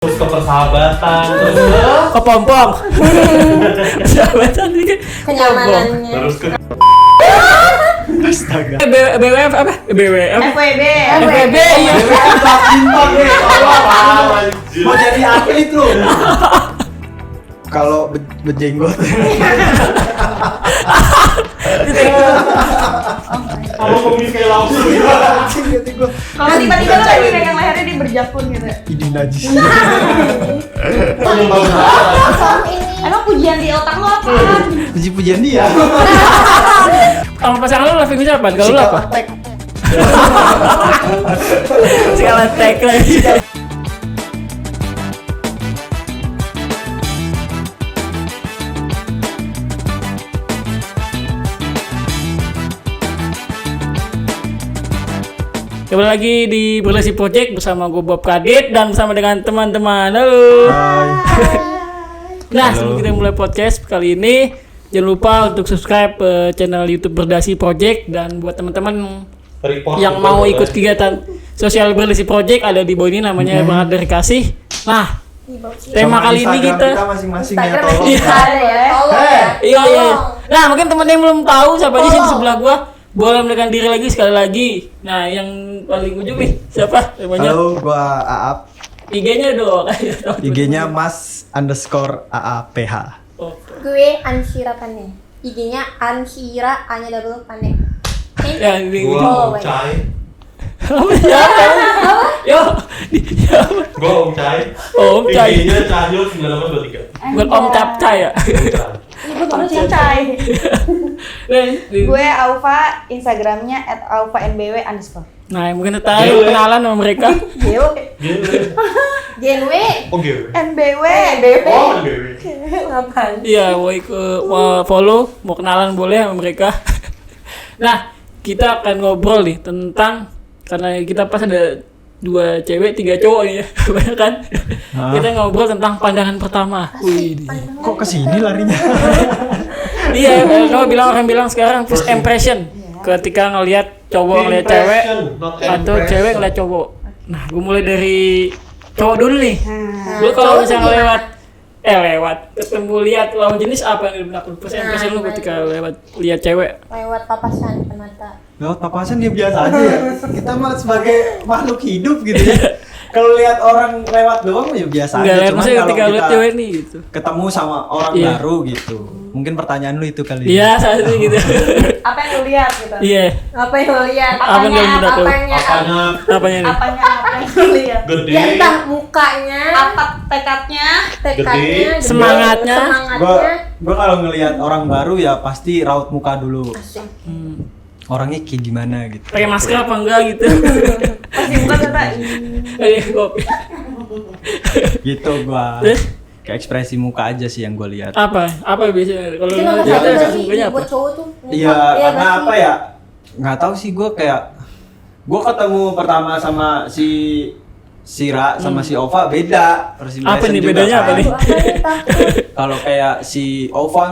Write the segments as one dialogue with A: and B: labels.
A: terus ke persahabatan, terus
B: ke pompong. Persahabatan ini kan
C: kenyamanannya.
A: terus ke
D: Astaga.
B: BWF apa? BWF.
C: FWB.
B: FWB iya.
D: Mau jadi atlet lu. Kalau berjenggot.
A: kalau pemikai langsung
C: Kalau tiba-tiba lo lagi pegang lehernya dia berjakun gitu.
D: Ini najis.
C: Emang pujian di otak lo apa?
D: Puji-pujian dia.
B: Sama pasangan lu living siapa? Kalau lu apa? Segala tag lagi. Kembali lagi di Berlesi Project bersama gue Bob Kadit dan bersama dengan teman-teman. Halo. Nah, sebelum kita mulai podcast kali ini, jangan lupa untuk subscribe channel YouTube Berdasi Project, dan buat teman-teman yang mau ikut kegiatan sosial Berlesi Project ada di bawah ini namanya Banget Dari Kasih. Nah, tema kali ini kita
D: masing-masing ya,
C: Instagram
D: tolong.
C: bisa ada ya. Tolong ya.
B: Iya. Nah, mungkin teman yang belum tahu siapa aja sih di sebelah gua. Boleh mendekat diri lagi sekali lagi. Nah, yang paling ujung nih siapa namanya?
D: Halo, gua Aap.
B: IG-nya dong.
D: IG-nya mas_AAPH.
B: Oh.
C: Gue Ansira Pane. IG-nya Ansira A-nya double Pane.
B: Ya, ini
A: gua Om Cai,
B: apa siapa? Yo, siapa?
A: gua Om Cai,
B: Om Cai.
A: IG-nya Cahyo 9823.
B: Bukan Om Capcay ya?
C: Gue baru cincai.
E: Gue Aufa, Instagramnya @aufa_nbw_.
B: Nah, yang mungkin tertarik kenalan sama mereka.
C: JNW.
A: Oke.
E: NBW.
A: Oh, Dewi.
C: Ngapain?
B: Iya, mau follow, mau kenalan boleh sama mereka. Nah, kita akan ngobrol nih tentang, karena kita pas ada 2 cewek 3 cowok nih ya, banyak kan? Kita ngobrol tentang pandangan pertama. Wih,
D: Kok kesini larinya?
B: iya, orang bilang sekarang first impression. Ketika ngelihat cowok ngelihat cewek atau cewek ngelihat cowok. Nah, gue mulai dari cowok dulu nih. Lu kalau misalnya lewat ketemu lihat lawan jenis apa yang benar? First impression lu ketika lihat cewek.
C: Lewat papasan depan mata.
D: Lewat papasan dia biasa aja ya. Kita mah sebagai makhluk hidup gitu ya. Kalau lihat orang lewat doang ya biasa
B: Enggak,
D: aja.
B: lihat
D: Cuman
B: maksudnya
D: kalau
B: ketika lihat
D: kita
B: cewek nih gitu.
D: ketemu sama orang
B: Iya.
D: baru gitu. Mungkin pertanyaan lu itu kali.
B: Iya, saat itu gitu.
E: Apa yang lu lihat gitu?
B: Iya.
C: Apa yang lo lihat?
B: Apa yang dalam benak lu?
C: Apanya?
B: Apanya nih?
E: Apanya apa yang lu lihat?
A: Gede.
C: Ya entah mukanya,
E: Apa tekadnya?
C: tekadnya,
A: Gede.
B: Semangatnya.
D: Gua kalau ngelihat orang baru ya pasti raut muka dulu.
C: Asik.
D: Orangnya kayak gimana gitu.
B: Pakai masker apa enggak gitu.
E: Pasti bukan kata
B: Kopi.
D: Gitu gua.
B: Terus
D: Kayak ekspresi muka aja sih yang gua lihat.
B: apa biasanya kalau
C: Itu
B: lu
C: nomor
B: lihat
C: satu
B: ada
C: sih
B: sukanya apa?
C: buat cowok tuh. muka.
D: Iya,
C: Iya
D: karena
C: nggak
D: apa
C: sih?
D: ya? Nggak tahu sih gua kayak gua ketemu pertama sama si Sira sama si Ova beda. First
B: Apa
D: impression
B: nih
D: juga
B: bedanya
D: kan.
B: apa nih?
C: Aduh, apa nih, takut.
D: Kalau kayak si Ova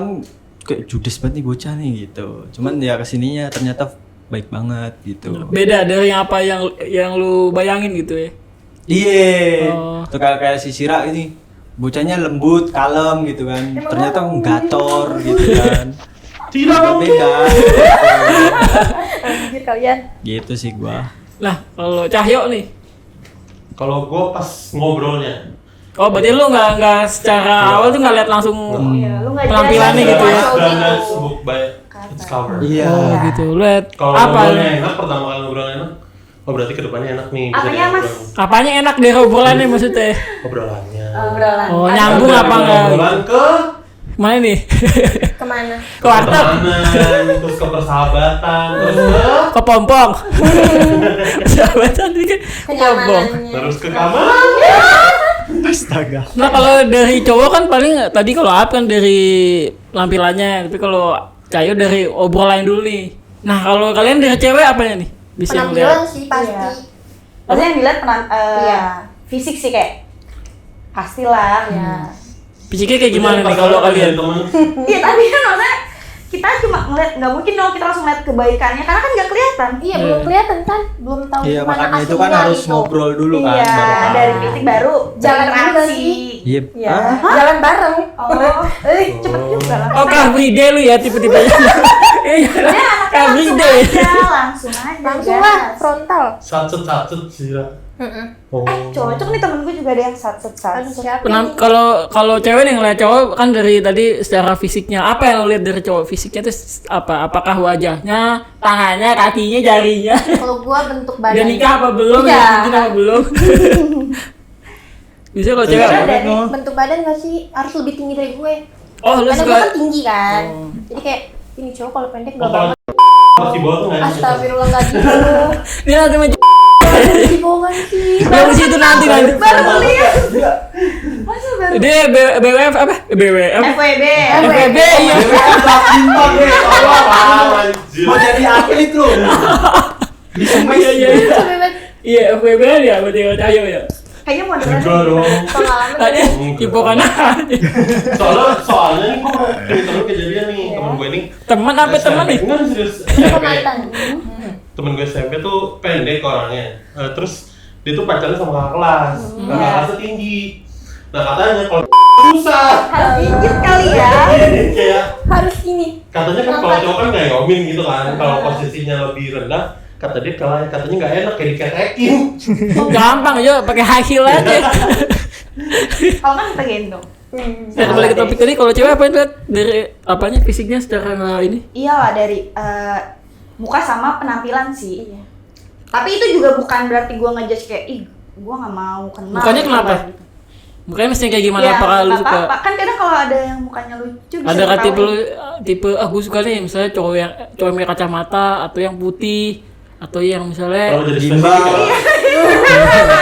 D: kayak judes banget nih bocah nih gitu. Cuman ya kesininya ternyata baik banget gitu.
B: Beda dari apa yang lu bayangin gitu ya.
D: Iya.
B: Oh.
D: Tuh kayak si Sira ini bocahnya lembut, kalem gitu kan. Ternyata gator gitu kan.
A: Tidak.
D: Beda.
E: anjir kalian.
D: Gitu sih gua.
B: Nah, kalau Cahyo nih.
A: Kalau gua pas ngobrolnya,
B: Oh, berarti lu nggak secara awal tuh nggak lihat langsung
E: Iya, lu enggak
B: penampilannya gitu ya.
A: dan that's book by its cover.
D: Iya.
B: Oh, gitu. Lu lihat
A: Kalau
B: apa?
A: ngobrolnya enak, pertama kali ngobrolnya enak, oh berarti kedepannya enak nih. bisa
E: Apanya, Mas?
A: dingobrol.
B: Apanya enak dari obrolannya maksudnya?
A: Obrolannya.
E: Obrolan.
B: Oh, nyambung apa enggak?
A: Obrolan ke
B: Mana nih?
C: Kemana?
B: Ke warteg,
A: pertemanan, terus ke persahabatan, terus
B: ke pompong. Sahabatan ini kan pompong.
C: Kenyamanannya.
A: terus ke kamar.
D: Astaga.
B: Nah, kalau dari cowok kan paling tadi kalau Ap kan dari lampilannya, tapi kalau Cahyo dari obrolan dulu nih. Nah, kalau kalian dari cewek apanya nih? Bisa
C: Penampilan
B: melihat.
C: sih pasti.
E: Iya. Maksudnya yang dilihat
C: Iya.
E: fisik sih kayak pastilah.
C: Ya.
B: Fisiknya kayak gimana nih kalau kalian?
A: Temen.
E: Iya tadi kan maksudnya kita cuma ngeliat, nggak mungkin dong kita langsung lihat kebaikannya karena kan nggak kelihatan.
C: Iya, belum kelihatan kan? Belum tahu
D: Iya,
C: mana
D: makanya itu
C: aslinya
D: kan harus
C: gitu.
D: ngobrol dulu kan.
E: Iya,
D: baru tahu.
E: dari fisik baru
C: Jalan
E: berinteraksi.
C: juga sih.
D: Iya.
C: Iya.
D: Ah,
C: Jalan bareng.
E: Oh, cepet juga lah.
B: Oh, Car Free Day lu ya tipe-tipe. Iya. Car Free Day.
E: Langsung aja.
C: Langsung
E: gas.
C: lah frontal.
A: Sacet sih. Oh.
E: Cocok nih temen gue juga ada yang
C: Aduh,
E: sat.
C: siapa
B: Penam-
C: ini?
B: kalau cewek nih ngeliat cowok kan dari tadi secara fisiknya, apa yang lo lihat dari cowok fisiknya itu apa? Apakah wajahnya, tangannya, kakinya, jarinya?
C: Kalau gua bentuk badan.
B: Udah nikah apa belum?
C: Iya.
B: Ya, cincin apa belum? Bisa kalau cewek
E: Iya,
B: apa?
E: dari
C: Bentuk badan gak sih? Harus lebih tinggi dari gue.
B: Oh, lu
C: Karena gue
B: suka
C: kan tinggi kan.
B: Oh.
C: Jadi kayak ini cowok kalau pendek
A: Oh,
C: gak
A: kalau
C: banget.
A: masih bawah tuh nggak enak.
C: Astagfirullah gak gitu.
B: dia nanti
C: Di bawah sih.
B: Belum situ nanti.
E: baru lihat. Masa baru
B: Dia BWF apa? BWF.
E: FWB.
B: FWB iya.
D: bintang deh.
A: Anjir.
D: Mau jadi atlet lu. Di semes.
B: Iya.
C: Sampai banget
B: Iya, FWB ya, berarti Cahyo ya.
E: Kayaknya mau dengerin.
A: Enggak dong.
C: pengalaman.
B: Tadi hipokan
A: Soalnya ini gue temen kejadian nih, temen gue ini.
B: teman apa teman nih?
A: Enggak serius.
C: Itu mantan.
A: Temen gue SMP tuh pendek orangnya. Terus dia tuh pacarnya sama kakak kelas. Kakak kelasnya tinggi. Nah katanya kalau susah.
E: Harus gigit kali ya.
A: Jadi kayak
C: Harus ini.
A: katanya kan kalau cowok kan ngayomin gitu kan. Kalau posisinya lebih rendah, kata dia katanya nggak enak kayak diketekin.
B: Gampang aja pakai high heel aja.
E: Kalau kan kita gendong.
B: Nah, kembali ke topik tadi, kalau cewek apa itu dari apanya fisiknya secara ini?
E: Iyalah dari muka sama penampilan sih. Tapi itu juga bukan berarti gue ngejudge kayak ih gue nggak mau kenal.
B: Mukanya
E: gitu,
B: kenapa?
E: gitu.
B: Mukanya mesti kayak gimana?
E: Ya,
B: Apakah lu
E: nggak
B: suka?
E: apa-apa. Kan kadang kalau ada yang mukanya lucu bisa
B: Ada kan tipe
E: diketahui.
B: tipe gue suka nih misalnya cowok yang pakai kacamata atau yang putih atau yang misalnya
A: Kalau jadi
D: Gimbal.
A: spesifik ya.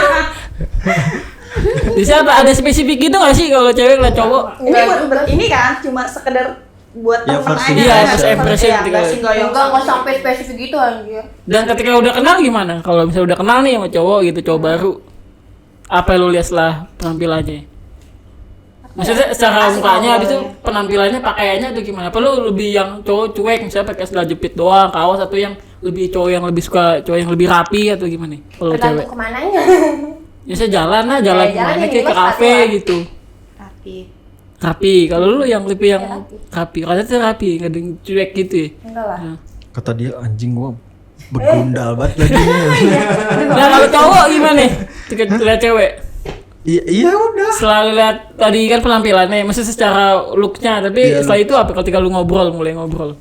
B: bisa ada spesifik gitu nggak sih kalau cewek lah cowok?
E: Ini buat ini kan cuma sekedar buat
D: Ya,
E: temen
D: first
E: aja.
B: iya,
E: kan?
B: first impression
E: Iya,
B: gitu
E: nggak
B: kan.
E: sih, nggak yang
C: Enggak sampai spesifik gitu anjir.
B: Dan ketika udah kenal gimana? Kalau misalnya udah kenal nih sama cowok gitu, cowok baru, apa yang lu lihat setelah penampilannya? Maksudnya secara
E: Asik
B: mukanya, habis itu
E: ngobrolnya.
B: penampilannya, pakaiannya atau gimana? Apa lu lebih yang cowok cuek, misalnya pakai sandal jepit doang, kaos, atau yang lebih cowok yang lebih suka cowok yang lebih rapi atau gimana? Kalau cewek?
C: Tergantung kemananya.
B: Biasanya jalan lah, jalan
C: Ya, jalan
B: kemana
C: yang
B: kayak ke
C: minimal
B: kafe
C: sepatu lah.
B: gitu.
E: Rapi.
B: Rapi. Kalau lu yang lebih yang
C: Ya, rapi.
B: rapi, katanya tuh rapi, nggak ada yang cuek gitu ya.
C: Enggak lah.
B: Nah.
D: Kata dia anjing gua begundal banget lagi.
B: Nah kalau cowok gimana nih? Ketika lihat cewek?
D: Iya udah.
B: Selalu lihat tadi kan penampilannya, maksudnya secara looknya, tapi
D: Iya,
B: setelah itu apa ketika lu mulai ngobrol?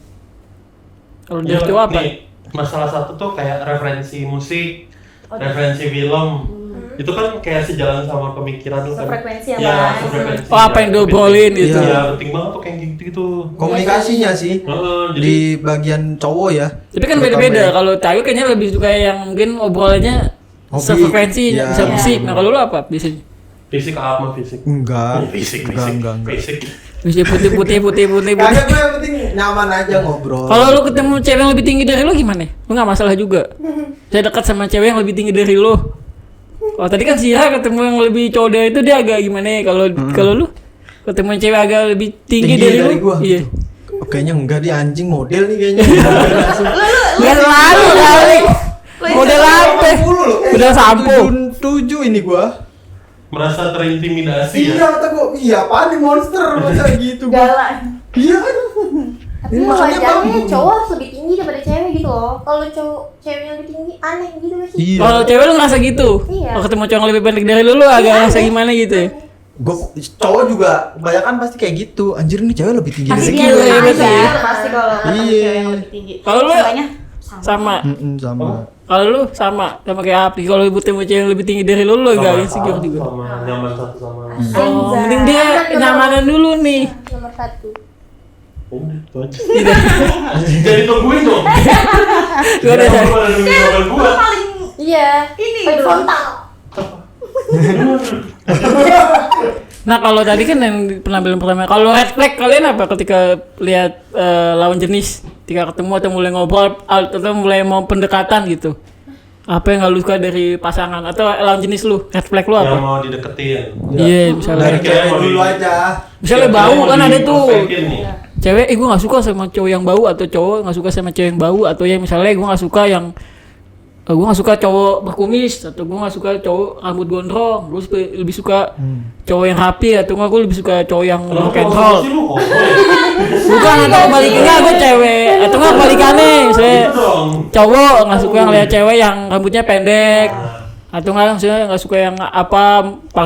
B: Kalau dari
A: Iya,
B: cowok apa?
A: nih, masalah satu tuh kayak referensi musik, referensi film. Itu kan kayak sejalan sama pemikiran lu kan.
C: Sefrekuensi ya,
A: Ya,
C: Bang.
A: sefrekuensi.
B: Oh, apa yang diobrolin gitu.
A: Iya, penting banget tuh kayak gitu.
D: Komunikasinya sih
A: Jadi
D: di bagian cowok ya.
B: Tapi kan
D: Terutama
B: beda-beda.
D: ya.
B: Kalau cewek kayaknya lebih suka yang mungkin obrolannya
D: Hobi.
B: sefrekuensi,
D: Iya.
B: bisa musik. Nah kalau lu apa biasanya?
A: fisik apa fisik?
D: Enggak.
A: Fisik.
D: Enggak.
A: Fisik.
B: Bisa putih.
D: Kagak gue yang penting nyaman aja ngobrol.
B: Kalau lu ketemu cewek yang lebih tinggi dari lu gimana? Lu nggak masalah juga. Saya dekat sama cewek yang lebih tinggi dari lu. Oh tadi kan Sira ketemu yang lebih cowok dari itu dia agak gimana ya? Kalau lu ketemu cewek agak lebih tinggi, dari lu?
D: gua.
B: Iya.
D: Gitu. Oh, kayaknya enggak dia anjing model nih kayaknya.
B: Nggak selalu kali. Model apa? Udah sampo.
D: 7 ini gua.
A: Merasa terintimidasi
D: Iya
A: ya.
D: kata gua, iya apaan nih monster masa gitu gua.
E: Galak.
D: Iya kan.
C: Tapi wajarnya cowok harus lebih tinggi daripada cewek gitu loh. Kalau cewek yang lebih tinggi aneh gitu gak sih?
D: Iya.
B: Kalau cewek lu ngerasa gitu?
C: Iya.
B: Kalau ketemu cowok yang lebih pendek dari lu agak ngerasa gimana gitu ya?
D: Gua cowok juga kebanyakan pasti kayak gitu. Anjir nih cewek lebih tinggi
E: Pasti
D: dari
E: dia
B: Iya,
D: gua.
B: iya,
E: lebih
B: betul.
E: aja, pasti kalau ketemu
D: Iya.
E: cewek yang lebih tinggi.
B: Kalau lu
E: Sukanya
B: sama.
D: Sama.
B: Kalau lu sama kayak Apri. Kalau lu ketemu cewek yang lebih tinggi dari lu agak insecure juga.
A: Sama nyaman satu sama lain.
B: Oh, mending dia kenyamanan dulu nih.
C: Nomor 1.
A: Udah, itu aja. Jadi tungguin dong.
B: Gua ada
A: Jangan pada nungguin jawaban gua.
E: paling
C: Iya.
E: Ini
C: Paling
E: dong.
C: frontal.
B: Nah kalau tadi kan yang penampilan pertama, kalau red flag kalian apa ketika lihat lawan jenis, ketika ketemu atau mulai ngobrol atau mulai mau pendekatan gitu? Apa yang nggak lu suka dari pasangan atau lawan jenis lu? Red flag lu
A: Yang
B: apa?
A: mau dideketin.
B: Iya misalnya,
D: Dari cewek dulu aja.
B: misalnya bau kan ada tuh,
A: Prospekin nih.
B: cewek, gue nggak suka sama cowok yang bau, atau cowok nggak suka sama cewek yang bau, atau yang misalnya gue nggak suka yang gue nggak suka cowok berkumis, atau gue nggak suka cowok rambut gondrong, gue lebih suka cowok yang rapi, atau nggak gue lebih suka cowok yang rock and roll.
A: Sih lu kok.
B: Bukan, atau kebalikannya gue cewek, atau nggak kebalikannya saya
A: Gitu dong.
B: cowok nggak suka yang lihat cewek yang rambutnya pendek, atau nggak maksudnya nggak suka yang apa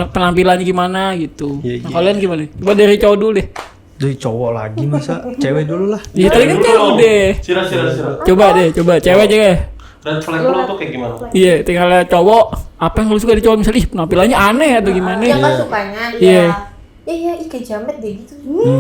B: penampilannya gimana gitu.
D: Iya,
B: Nah,
D: iya.
B: kalian gimana? Coba dari cowok dulu deh.
D: Dari cowok lagi masa cewek dulu lah.
B: Iya tadi kan cewek deh.
A: Sira.
B: Coba cewek aja deh.
A: Red flag lu tuh kayak gimana?
B: Iya, tinggal lihat cowok, apa yang lu suka di cowok misalnya, ih penampilannya aneh atau gimana?
C: Yang nggak sukanya.
B: Iya.
C: Iya, kayak jamet deh gitu.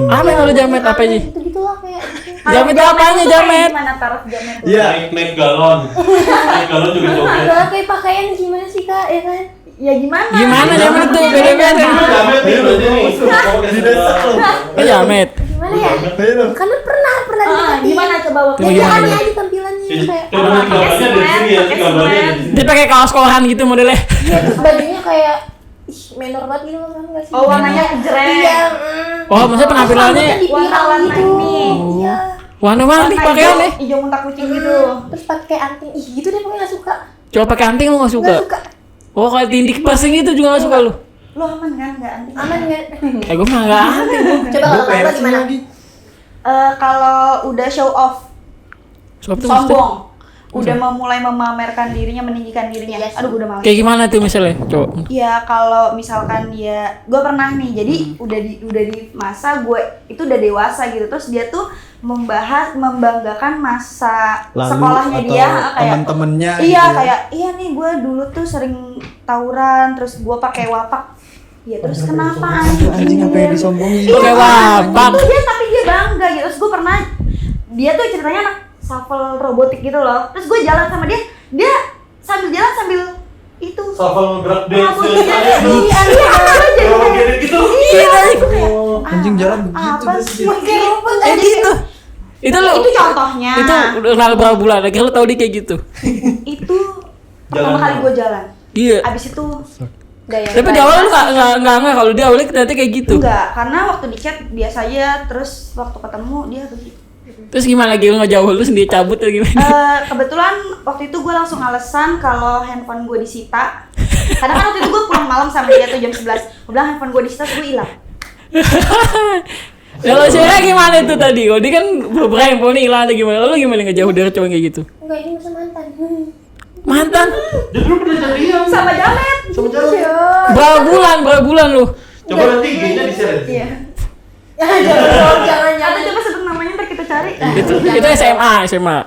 B: Apa yang lu jamet apa aja?
C: Gitu gitulah kayak.
B: Jamet itu apanya
E: tuh
B: jamet?
E: kayak Gimana taruh jamet? tuh?
D: Iya.
A: Naik galon. Naik galon juga joget.
C: Enggak kayak pakaian gimana sih kak, ya kan?
E: Ya gimana?
B: Gimana jamet itu beda-beda?
A: Jamet nih berarti nih.
B: Kan jamet.
C: Gimana ya? Karena pernah
E: Ah,
C: diingetin.
E: gimana coba waktu
C: Ya
B: Gimana,
C: dia aneh
B: gimana?
C: aja tampilannya kayak.
A: Coba nih gambarnya dari sini ya, gambarnya.
B: Dia pakai kaos kolahan gitu modelnya.
C: Iya, terus bajunya kayak ih, menor banget gitu kan enggak sih?
E: Oh, warnanya jreng.
C: Iya.
B: Oh, maksudnya penampilannya
C: Rambutnya dipirang
E: warna-warna
C: gitu.
E: ini.
C: Iya.
B: warna-warni pakaiannya.
E: Hijau muntah kucing gitu.
C: Terus pakai anting. Ih, gitu deh pokoknya enggak suka.
B: Coba pakai anting lu nggak suka?
C: Enggak suka.
B: Oh, kayak tindik pasing itu juga nggak suka lu?
E: Lo aman kan nggak anti?
C: Aman enggak?
B: Gue mah nggak anting.
C: Coba kalau kamu gimana?
E: Kalau udah show off,
B: Sob tuh maksudnya
E: sombong, udah memulai memamerkan dirinya, meninggikan dirinya.
C: Iya sih.
E: Aduh, gue udah males.
B: kayak gimana tuh misalnya? Coba.
E: Ya kalau misalkan dia, gue pernah nih, jadi udah di masa gue itu udah dewasa gitu, terus dia tuh membanggakan masa
D: Lalu
E: sekolahnya
D: atau
E: dia, kayak
D: teman-temannya
E: iya
D: gitu ya.
E: kayak iya nih gue dulu tuh sering tawuran, terus gue pakai wapak. Ya terus kenapa
D: Anjing apa yang disombongin?
B: Pakai wapak.
E: Itu dia, tapi dia bangga gitu. Terus gue pernah, dia tuh ceritanya anak shuffle robotik gitu loh. Terus gue jalan sama dia sambil jalan sambil itu
A: Shuffle gerak dance.
E: rambutnya
A: Iya. Gini gitu.
D: Anjing jalan begitu
E: apa
D: terus
E: sih?
D: dia-
E: Kayak
B: gitu. Itu lo.
E: Itu contohnya.
B: Itu udah kenal berapa bulan? Akhirnya lo tau dia kayak gitu.
E: Itu pertama
A: Jalan
E: kali
A: dong.
E: gue jalan.
B: Iya.
E: Abis itu
C: Udah ya.
B: Tapi di awal lu nggak kalau dia awalnya ternyata kayak gitu.
E: enggak, karena waktu di chat biasa aja, terus waktu ketemu dia begitu.
B: Terus gimana lagi lu ngejauh lu sendiri cabut atau gimana?
E: Kebetulan waktu itu gue langsung alasan kalau handphone gue disita. Karena kan waktu itu gue pulang malam sama dia tuh jam 11. Gue bilang handphone gue disita, gue hilang.
B: Kalau saya gimana itu tadi? Kalau dia kan beberapa handphone hilang atau gimana? Lu gimana ngejauh dari cowok kayak gitu?
C: Enggak, ini masa mantan.
B: Mantan?
A: Dia dulu pernah jadian.
E: Sama Jamet.
C: Iya.
B: Berapa bulan lu?
A: Coba nanti IG-nya di-share.
E: Iya.
C: Jangan.
E: Atau coba sebut namanya ntar kita cari.
B: Itu SMA.
C: SMA.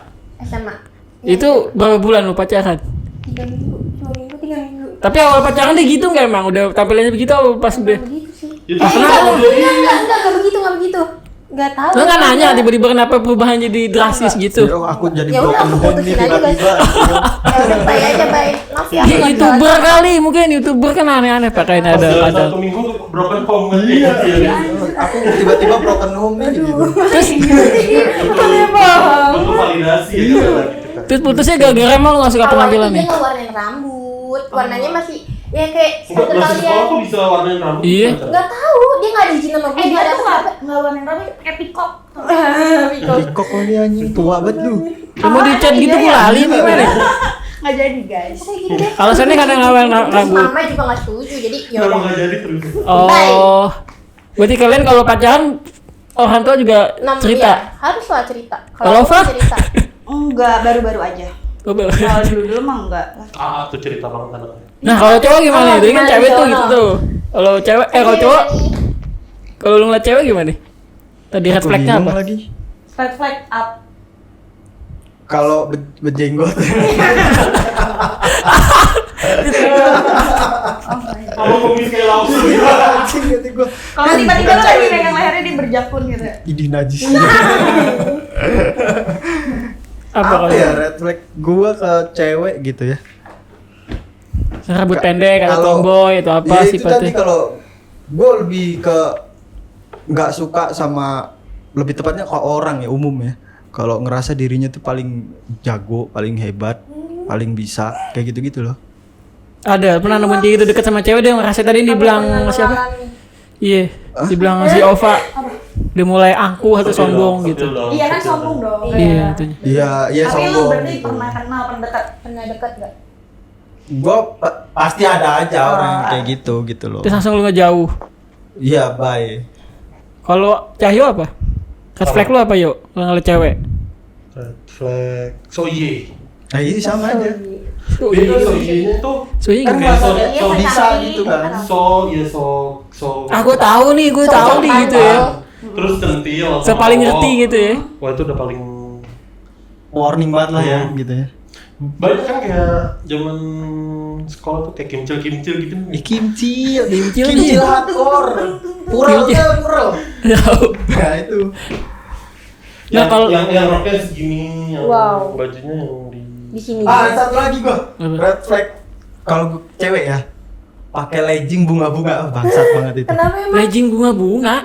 B: Itu berapa bulan lu pacaran?
C: 3 minggu, 2 minggu, 3 minggu.
B: Tapi awal pacaran dia gitu nggak emang? Udah tampilannya begitu atau pas udah?
C: Begitu sih.
A: Itu
B: kenapa?
C: Enggak begitu. Enggak tahu.
B: Lu nggak nanya tiba-tiba kenapa perubahan jadi drastis gitu?
D: Ya, aku jadi
C: Ya udah,
D: broken
C: aku
D: home nih
C: putusin aja, guys.
D: tiba-tiba.
C: Ya udah, bye aja, bye. Maaf ya.
B: Ya, YouTuber kali, mungkin YouTuber kan aneh-aneh pakaian
A: Pas jalan
B: ada.
A: satu minggu broken home kan.
D: Iya. Aku tiba-tiba broken home nih.
B: Terus
A: Butuh validasi ya.
B: terus putusnya gara-gara emang lu nggak suka
C: Awalnya tuh
B: penampilannya?
C: dia ngewarnain rambut. Warnanya masih ya kayak
A: Enggak
C: standar
A: masih sekolah
C: kalian.
A: kok bisa warnain rambut.
B: Iya.
C: Enggak tahu, dia enggak ada izin sama gue.
E: Dia
C: ada
E: tuh nggak warnain rambut, kayak pikok.
D: Dikok kali anjing tua banget lu.
B: Lu mau di chat gitu gue lali gimana?
E: Nggak jadi guys.
C: Kayak gitu deh.
B: Alasannya kadang ngawal
C: Terus
B: rambut.
C: mama juga enggak setuju. Jadi ya
A: Kenapa
C: udah.
A: nggak jadi terus?
B: Oh. Berarti kalian kalau pacaran orang tua juga cerita.
C: Iya, harus lah cerita.
B: Kalau
C: aku
B: Fah?
C: cerita.
E: Enggak, baru-baru aja.
B: Oh, boleh.
E: Kalau dulu mah enggak.
A: Ah, tuh cerita banget anaknya.
B: Nah, kalau cowok gimana? Jadi kan
C: Gimana
B: cewek tuh
C: cowok?
B: gitu tuh. Kalau cewek kalau cowok kalau lu ngeliat cewek gimana? Tadi red
D: Aku
B: flag-nya
D: bingung
B: apa?
D: lagi.
E: Red flag up.
D: Kalau berjenggot.
A: Kalau kumis kayak langsung gitu.
D: Anjing kata gua.
E: Kalau tiba-tiba lo lagi megang lehernya dia berjakun gitu.
D: Idih najis.
B: Apa
D: Apa
B: kalau
D: ya red flag gua ke cewek gitu ya?
B: rambut pendek atau
D: Kalau-
B: tomboy atau apa
D: Ya, itu tadi
B: sifatnya?
D: kalau gue lebih ke nggak suka sama, lebih tepatnya ke orang ya, umum ya. Kalau ngerasa dirinya tuh paling jago, paling hebat, paling bisa, kayak gitu-gitu loh.
B: Ada pernah nemuin kayak gitu deket sama cewek dia ngerasa tadi dibilang siapa? Iya, dibilang si Ova. Dia mulai angkuh atau sombong gitu.
E: Iya kan sombong dong.
B: Iya, itu.
D: Iya
E: Tapi lu
D: sombong.
E: berarti pernah kenal, pernah dekat.
C: Pernah deket gak?
D: Gua pasti ada aja orang yang kayak gitu loh.
B: Terus langsung lu ngejauh.
D: Iya, bye.
B: Kalau Cahyo apa? Red flag lu apa yuk? Lu ngeliat cewek?
A: Red flag. Soye.
D: Nah, ini sama aja.
A: Itu soye-nya tuh
B: Soalnya
D: Kan
B: gimana?
D: bahasa
C: Iya,
D: so bisa
C: tapi-
D: gitu kan.
A: so.
B: Ah, gue tahu nih gitu ya.
A: Terus centil.
B: Sepaling ngerti gitu ya.
A: Wah, itu udah paling
D: Warning banget lah ya
A: Iya.
D: gitu ya.
A: banyak kan kayak zaman sekolah tuh kayak kimcil gitu.
D: Kimcil
B: nih.
D: hardcore. Pural. Nah, itu.
B: Nah, kalau-
A: yang roknya segini, yang
C: Wow.
A: bajunya yang
C: Di sini.
D: Satu lagi gua.
B: Apa?
D: Red flag. Kalau cewek ya pakai legging bunga-bunga, bangsat banget itu.
C: Kenapa emang?
B: Legging bunga-bunga.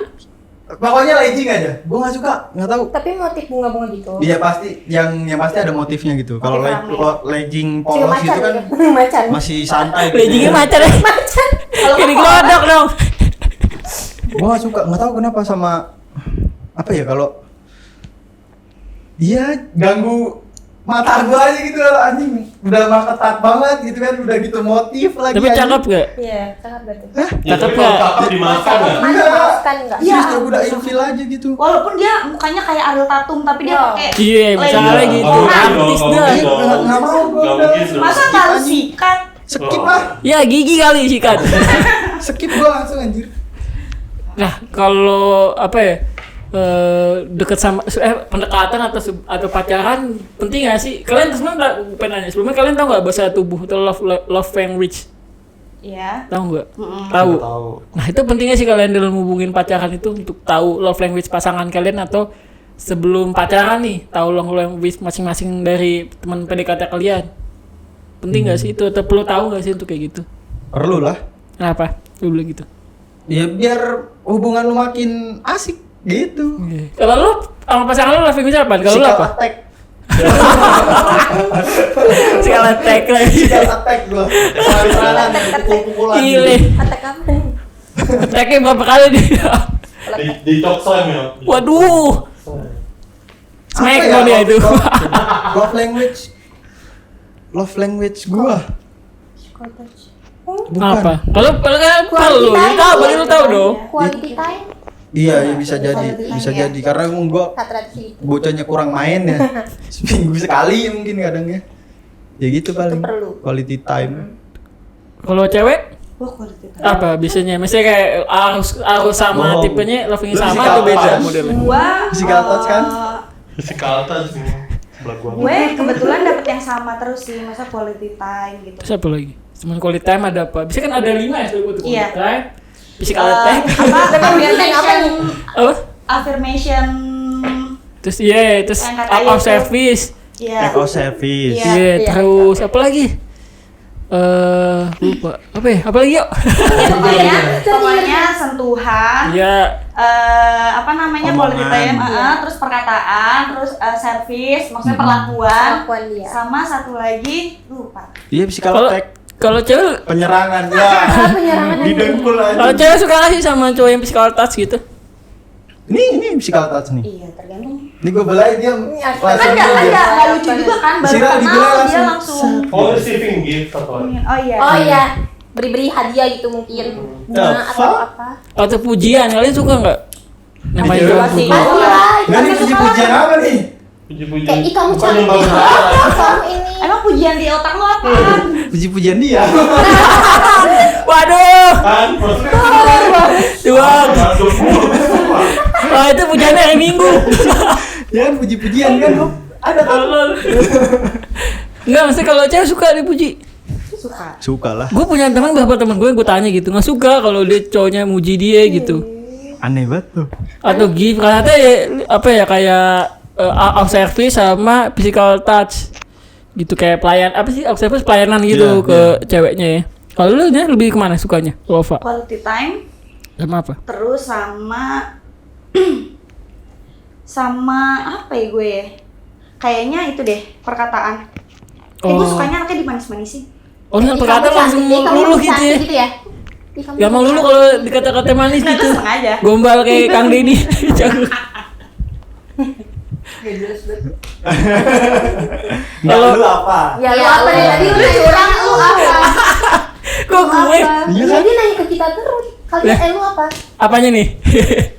D: Pokoknya legging aja. Gua nggak suka, nggak tahu.
C: Tapi motif bunga-bunga gitu.
D: Dia pasti yang pasti ada motifnya gitu. Kalau legging
C: Cuma
D: polos
C: macan
D: gitu kan
C: gitu. Macan.
D: masih santai.
B: Leggingnya macan ya.
C: Macan.
B: Kayak digelodok dong.
D: Gua nggak suka, nggak tahu kenapa sama apa ya kalau dia ganggu mata gua aja gitu anjing. Udah mah ketat banget gitu kan, udah gitu motif lagi.
B: Tapi
D: anjing.
B: cakep gak?
C: Iya, cakep gak tuh?
A: Ya,
B: Cakep
A: tapi kalau
B: nggak?
A: cakep dimakan ya.
C: Memuaskan gak?
E: Iya.
D: Serius udah ilfil aja gitu.
E: Walaupun dia mukanya kayak Ariel Tatum tapi dia
C: Wow.
E: pakai
B: Iya, misalnya
E: legging.
B: gitu.
A: Nggak mungkin
B: Artis
A: dong,
B: dah.
A: nggak mungkin dong.
D: Nggak mau gua
A: Nggak
D: udah.
A: mungkin dong.
E: Masa harus sikat?
D: Skip
A: Oh.
D: lah.
B: Ya gigi kali sikat.
D: Skip gua langsung anjir.
B: Nah, kalau apa ya? Deket sama pendekatan atau pacaran penting gak sih? Kalian sebenarnya pengen nanya sebelumnya, kalian tahu nggak bahasa tubuh atau love language?
E: Iya.
B: Tahu nggak?
E: Mm-mm.
B: Tahu.
A: Tahu.
B: Nah, itu pentingnya sih kalian dalam hubungin pacaran itu untuk tahu love language pasangan kalian, atau sebelum pacaran nih tahu love language masing-masing dari teman PDKT kalian. Penting nggak sih itu, atau perlu tahu nggak sih untuk kayak gitu?
D: Perlu lah.
B: Kenapa? Lu bilang gitu.
D: Ya biar hubungan lu makin asik gitu.
B: Kalau lu sama pasangan lu love language apa? Kalau lu apa?
D: attack.
B: Skala attack lagi.
D: Sikal attack gua. Serangan pukul-pukulan.
B: Gile.
C: Attack apa nih?
B: Attacknya berapa kali dia?
A: Di talk slam ya.
B: Waduh. Smack
D: Apa ya,
B: lo dia itu.
D: Love language. Love language gua. Bukan.
B: Apa? Kalau lu tahu, bagi lu tahu dong.
C: Quality time.
D: Iya, ya bisa jadi karena emang gua
C: Rata-rata sih itu.
D: bocahnya kurang main ya. Seminggu sekali mungkin kadang ya. Ya gitu paling.
C: perlu.
D: Quality time.
B: Kalau cewek
E: Wah, quality time.
B: apa biasanya? Misalnya kayak harus sama
D: Oh.
B: tipenya love-nya
D: Lu
B: sama
D: physical
B: atau beda
D: touch.
B: modelnya?
E: Gua
D: Physical touch kan?
A: Physical touch nih. Sebelah gua.
E: gue kebetulan dapet yang sama terus sih, masa quality time gitu.
B: Terus apa lagi? Cuman quality time ada apa? Bisa kan ada 5 ya sebenarnya tuh.
E: Iya.
B: Quality time, physical attack,
E: Apa
C: Apa nih?
B: apa?
E: affirmation
B: Terus terus
E: Yang kata
B: act of
E: itu.
B: service.
E: ya.
D: Eco service.
E: Iya.
B: Iya, terus apa lagi? Lupa. Apa ya? Apa lagi yuk?
E: Pokoknya sentuhan,
B: Iya.
E: apa namanya
D: Omongan.
E: quality time, terus perkataan, terus service, maksudnya perlakuan,
C: Perlakuan dia.
E: sama satu lagi lupa.
D: Iya physical
B: Kalau
D: attack.
B: kalau cewek
D: Penyerangan ya.
C: Penyerangan
D: Di dengkul
B: kalau
D: aja.
B: cewek suka nggak sih sama cowok yang physical touch gitu?
D: Ini physical touch nih.
E: Iya, tergantung.
D: Ini gue belai dia
C: Kan
D: langsung dia.
E: Enggak lucu juga kan, baru
D: Sira
E: kenal
D: dibelai
E: dia
D: langsung.
E: langsung.
A: Oh, receiving gift atau apa?
E: Oh iya.
C: Oh iya, beri-beri hadiah gitu mungkin. Bunga atau
D: fuck?
C: apa?
B: Atau pujian, kalian suka nggak? Namanya
D: Ayo.
B: juga
E: Pasti.
B: pujian.
C: Oh iya, itu
D: Nggak nih
C: aku suka
D: puji-pujian
C: banget.
D: apa nih?
A: Puji-puji.
C: Kayak ih kamu
A: Bukan
C: cantik
A: yang bagus
C: banget,
A: banget.
C: kamu ini.
E: Emang pujian di otak lu apaan?
D: Puji-pujian dia.
B: Waduh,
A: Kan, maksudnya
B: dua.
A: Aduh,
B: Wah itu pujiannya hari Minggu.
D: Ya puji-pujian kan lo. Ada kan?
B: Tolol. Enggak, mesti kalau cewek suka dipuji.
E: Suka.
D: Suka lah.
B: Gue punya teman, beberapa teman gue tanya gitu, nggak suka kalau dia cowoknya muji dia gitu.
D: Aneh banget tuh.
B: Atau gift, katanya ya, apa ya kayak out of service sama physical touch gitu, kayak pelayan apa sih, out of service pelayanan gitu
D: Iya,
B: ke ceweknya ya. Kalau lu nya lebih kemana sukanya, Lova?
E: Quality time,
B: Sama apa?
E: terus sama sama apa ya gue ya? Kayaknya itu deh, perkataan. Gue
B: Oh.
E: sukanya anaknya dimanis-manisin.
B: Oh, dengan
C: Ih,
B: perkataan
C: kamu
B: langsung
C: cantik, kamu
B: luluh gitu ya.
C: cantik gitu ya. Ih, kamu
B: Gampang dulu kalau dikata-kata manis
E: Ternyata
B: gitu.
E: sengaja.
B: Gombal kayak Kang Deddy. Jago.
D: Kalau lu apa?
C: Ya lu apa nih tadi lu curang lu apa?
B: Kok gue?
D: Iya
C: Ya
D: kan?
C: dia nanya ke kita terus. Kalian lu apa?
B: Apanya nih?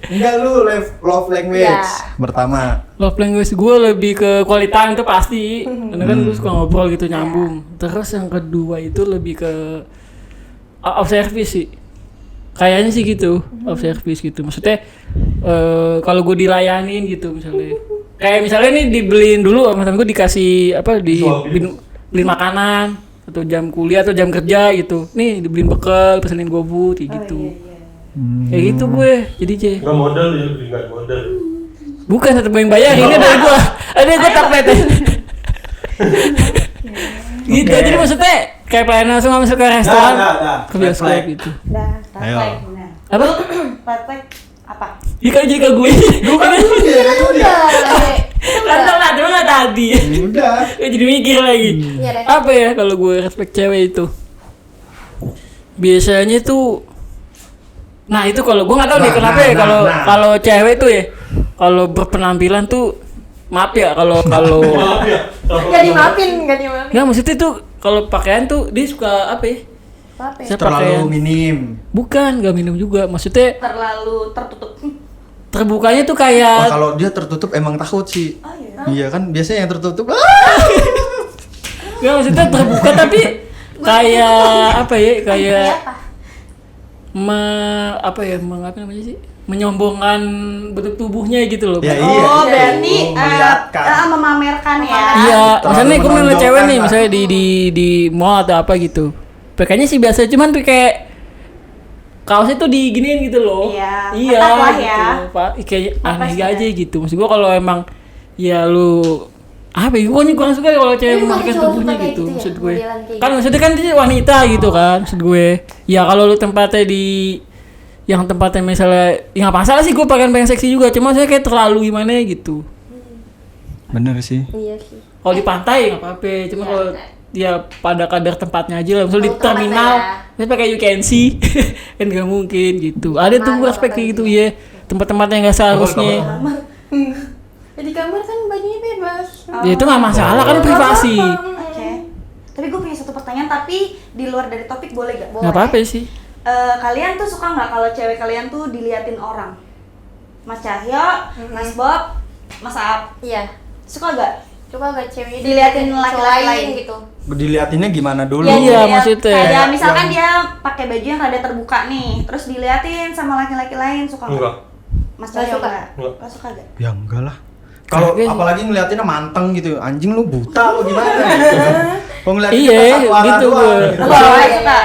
D: Enggak, lu love language
C: Ya.
D: pertama.
B: Love language gue lebih ke quality time itu pasti. Karena kan gue suka ngobrol gitu nyambung. Terus yang kedua itu lebih ke of service sih. Kayaknya sih gitu, of service gitu. Maksudnya kalau gue dilayanin gitu misalnya. Kayak misalnya nih dibeliin dulu, sama gue dikasih apa beliin makanan atau jam kuliah atau jam kerja gitu. Nih dibeliin bekal, pesenin GoFood kayak gitu. Kayak gitu gue. Jadi
A: Enggak modal ya, enggak modal.
B: bukan satu yang bayar ini dari gue. Ada gue taklet. Gitu.
D: Oke.
B: Jadi maksudnya kayak pelayanan langsung masuk ke restoran, ke bioskop
D: Flag.
B: gitu.
E: Dah,
D: Ayo.
E: praktek benar.
B: Apa?
E: Praktek apa?
B: Iya kan jadi ke gue. Kata lah dulu nggak tadi.
D: Udah.
B: Gue jadi mikir lagi.
C: Iya, Ren.
B: Apa ya kalau gue respect cewek itu? Biasanya tuh, nah itu kalau gue nggak tahu nih kenapa ya kalau cewek tuh ya, kalau berpenampilan tuh maaf ya kalau
A: Maaf ya.
C: Gak dimaafin.
B: nggak maksudnya tuh kalau pakaian tuh dia suka apa ya?
C: Apa ya?
B: Saya
D: Terlalu
B: pakaian
D: minim.
B: bukan nggak minum juga, maksudnya
E: Terlalu tertutup.
B: terbukanya tuh
D: Wah,
B: kayak
D: kalau dia tertutup emang takut sih.
E: Oh iya.
D: Iya kan biasanya yang tertutup.
B: nggak maksudnya terbuka tapi kayak apa ya kayak apa ya apa namanya sih menyombongkan bentuk tubuhnya gitu loh.
D: Ya,
B: Pak.
D: iya.
E: Oh, berarti
D: Melihatkan.
E: memamerkan ya.
B: Iya,
D: Terlalu
B: misalnya gue ngeliat
D: menonjolkan
B: cewek nih,
D: lah.
B: misalnya di mall atau apa gitu. Pakainya sih biasa, cuman tuh kayak kaosnya tuh diginiin gitu loh.
E: Iya,
B: Iya,
E: ketat lah
B: gitu.
E: ya.
B: Pak, kayak
E: Apa
B: aneh
E: sih,
B: aja gitu. Maksud gue kalau emang ya lu apa ya, gue kurang suka kalau cewek
C: Tapi bukan
B: memakai
C: cowok
B: tubuhnya
C: suka kayak
B: gitu,
C: gitu ya,
B: maksud gue.
C: modelan kayak
B: Kan maksudnya kan dia wanita gitu kan, maksud gue. Ya kalau lu tempatnya di yang tempatnya misalnya, ya nggak masalah sih gue pengen seksi juga, cuma saya kayak terlalu gimana gitu.
D: Bener sih.
C: Iya sih.
B: Kalau di pantai nggak apa-apa, cuma
C: Iya,
B: kalau
C: benar.
B: dia pada kadar tempatnya aja lah, misalnya di
C: Kalau tempatnya
B: terminal,
C: ya.
B: saya pakai you can see, kan nggak mungkin gitu. Ada tuh
C: Mana
B: aspek kayak gitu
C: makanya.
B: ya, tempat-tempat yang nggak seharusnya.
C: Jadi kamar kan bajunya bebas.
B: Ya itu nggak masalah kan privasi.
E: Oke. Tapi gue punya satu pertanyaan, tapi di luar dari topik boleh gak?
B: Nggak apa-apa sih.
E: Kalian tuh suka nggak kalau cewek kalian tuh diliatin orang? Mas Cahyo, Mas Bob, Mas Aap,
C: Iya.
E: suka gak?
C: Coba gak ceweknya
E: Diliatin
C: cowok
E: laki-laki lain
C: gitu.
D: Diliatinnya gimana dulu?
E: Ya,
B: Iya,
E: dilihat-
B: maksudnya.
E: Kayak misalkan
D: Yang-
E: dia pakai baju yang rada terbuka nih, terus diliatin sama laki-laki lain, suka nggak?
A: Enggak.
E: Mas
C: Nggak
E: Cahyo
C: suka.
E: nggak?
A: Nggak.
E: Nggak suka gak?
D: Ya enggak lah. Kalau
B: Kagak sih.
D: apalagi ngeliatinnya manteng gitu, anjing lu buta apa gimana gitu. Kok ngeliatinnya
B: Iya,
D: pas satu arah
B: gitu
D: doang,
B: gue.
D: gitu.
E: Oh,
C: iya,
E: suka.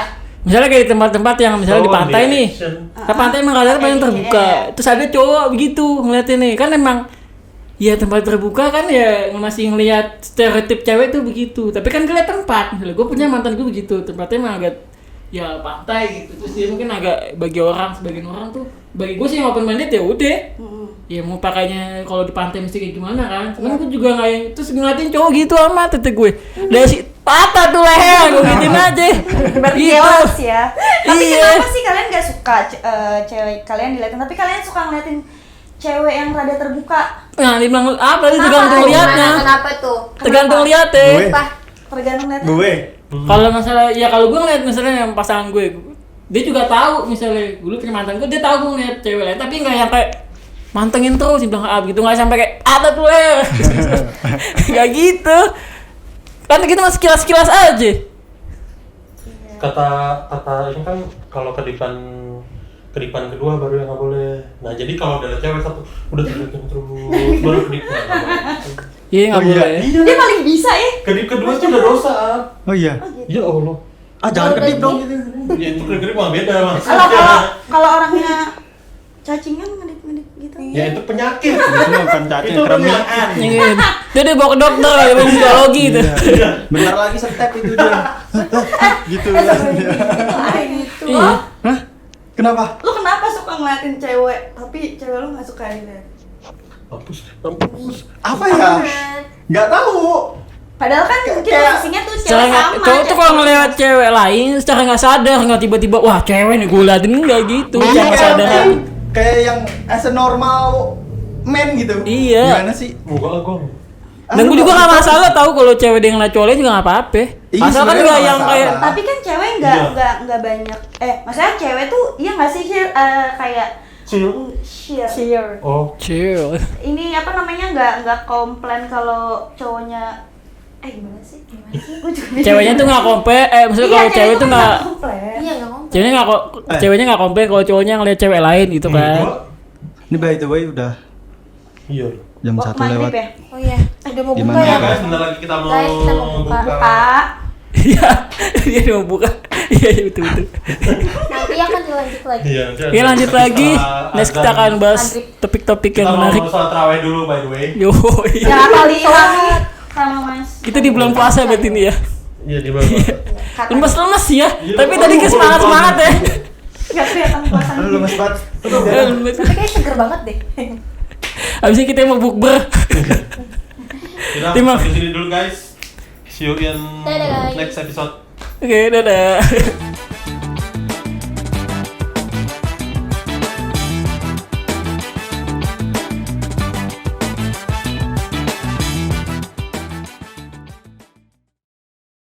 B: Misalnya kayak di tempat-tempat yang misalnya di
A: Oh,
B: pantai
A: di
B: nih,
A: action.
B: ke pantai emang kadang paling terbuka. Terus ada cowok begitu ngeliatin nih, kan emang ya tempat terbuka kan ya masih ngelihat stereotip cewek tuh begitu. Tapi kan ngeliat tempat, misalnya gue punya mantan gue begitu, tempatnya emang agak ya pantai gitu. Terus dia mungkin agak bagi orang, sebagian orang tuh, bagi gue sih yang open minded ya udah. Ya mau pakainya kalau di pantai mesti kayak gimana kan? Cuman gue juga nggak yang terus ngeliatin cowok gitu amat tete gue. Dari si patah tuh leher, gue gituin aja.
E: Berarti
B: Gitu.
E: chaos ya. Tapi
B: Iya.
E: kenapa sih kalian gak suka cewek kalian diliatin? Tapi kalian suka ngeliatin cewek yang rada terbuka?
B: Nah, dia bilang apa? Dia
E: Kenapa?
B: tergantung liatnya.
C: Kenapa tuh?
B: Tergantung
D: Gue.
B: liatnya.
C: Apa?
E: Tergantung liatnya.
D: Gue.
B: Kalau masalah ya kalau gue ngeliat misalnya yang pasangan gue, dia juga tahu misalnya dulu punya mantan gue, dia tahu gue ngeliat cewek lain, tapi nggak yang kayak mantengin terus, dia bilang gitu, nggak sampai kayak ada tuh leher, nggak gitu. Kan kita masih kilas-kilas aja.
A: Kata ini kan kalau kedipan kedua baru yang nggak boleh. Nah jadi kalau udah ada cewek satu udah kedip terus baru kedip nggak boleh.
B: Iya nggak
D: Oh, iya.
B: boleh.
E: Dia paling bisa ya.
A: Kedip kedua itu udah dosa.
D: Oh iya.
A: Ya Allah.
D: Ah jangan kedip dong gitu.
A: Ya itu kedip mah beda mas.
E: Kalau orangnya cacingan ngedip gitu.
A: Ya itu penyakit.
D: Itu bukan cacing
A: Itu
D: keremian.
B: Yang dia udah bawa ke dokter lagi main psikologi itu.
D: Iya. Bentar lagi step itu dia. Gitu.
E: Gitu.
B: Iya.
D: Hah? Kenapa?
E: Lu kenapa suka ngeliatin cewek tapi cewek lu nggak suka dilihat?
A: Mampus.
D: Apa ya? Nggak tahu.
E: Padahal kan mungkin
D: kayak-
E: posisinya tuh
B: Secara
E: cewek
B: nggak,
E: sama.
B: cowok tuh kalau ngeliat cewek lain secara nggak sadar, nggak tiba-tiba wah cewek nih gue liatin, nggak gitu,
D: Iya,
B: jangan sadar.
D: kayak yang as a normal man gitu.
B: Iya.
D: Gimana sih?
A: Enggak, gue.
B: Dan gue juga nggak masalah tahu kalau cewek dia ngeliat cowok lain juga nggak apa-apa.
D: Iya,
B: Asal kan
D: sebenarnya
B: nggak
D: nggak
B: yang
D: masalah.
B: kayak
E: Tapi kan cewek
A: Iya.
E: nggak banyak. Maksudnya cewek tuh iya nggak sih kayak
A: Cil.
E: share.
A: Oh,
B: chill.
E: Ini apa namanya nggak komplain kalau cowoknya gimana sih? Gua juga bingung.
B: Ceweknya tuh nggak komplain, maksudnya
E: Iya,
B: kalau cewek tuh nggak,
E: komplain.
C: Iya nggak ngomong.
B: ceweknya nggak komplain kalau cowoknya ngeliat cewek lain gitu kan.
A: enggak.
D: Ini by the way udah
A: Iya.
D: jam
E: Oh,
D: 1
E: maghrib
D: lewat.
E: ya?
C: Oh iya, udah mau
D: Gimana?
C: buka
A: Ya
C: ya.
A: guys, bentar lagi kita mau
C: Guys, kita mau buka.
E: Buka.
B: Iya, dia mau buka. Iya betul.
C: Nanti akan dilanjut lagi.
A: Iya,
B: Oke lanjut lagi. Next kita akan bahas
C: Maghrib.
B: topik-topik
A: kita
B: yang
A: mau
B: menarik.
A: sholat tarawih dulu by the way.
B: Yo, iya.
E: Jangan kali sama Mas.
B: Kita di bulan puasa berarti ini ya.
A: Iya, di bawah.
B: Lemes-lemes ya.
A: Iya,
B: Tapi tadi ke semangat-semangat ya.
E: Nggak kelihatan puasanya.
D: Lu lemes banget.
B: Lemes.
C: Tapi kayak seger banget deh.
B: Habis ini kita mau bukber.
A: Kita
B: Terima-
A: sampai sini dulu guys. See you in
C: Dadah, guys.
A: next episode.
B: Oke, dadah.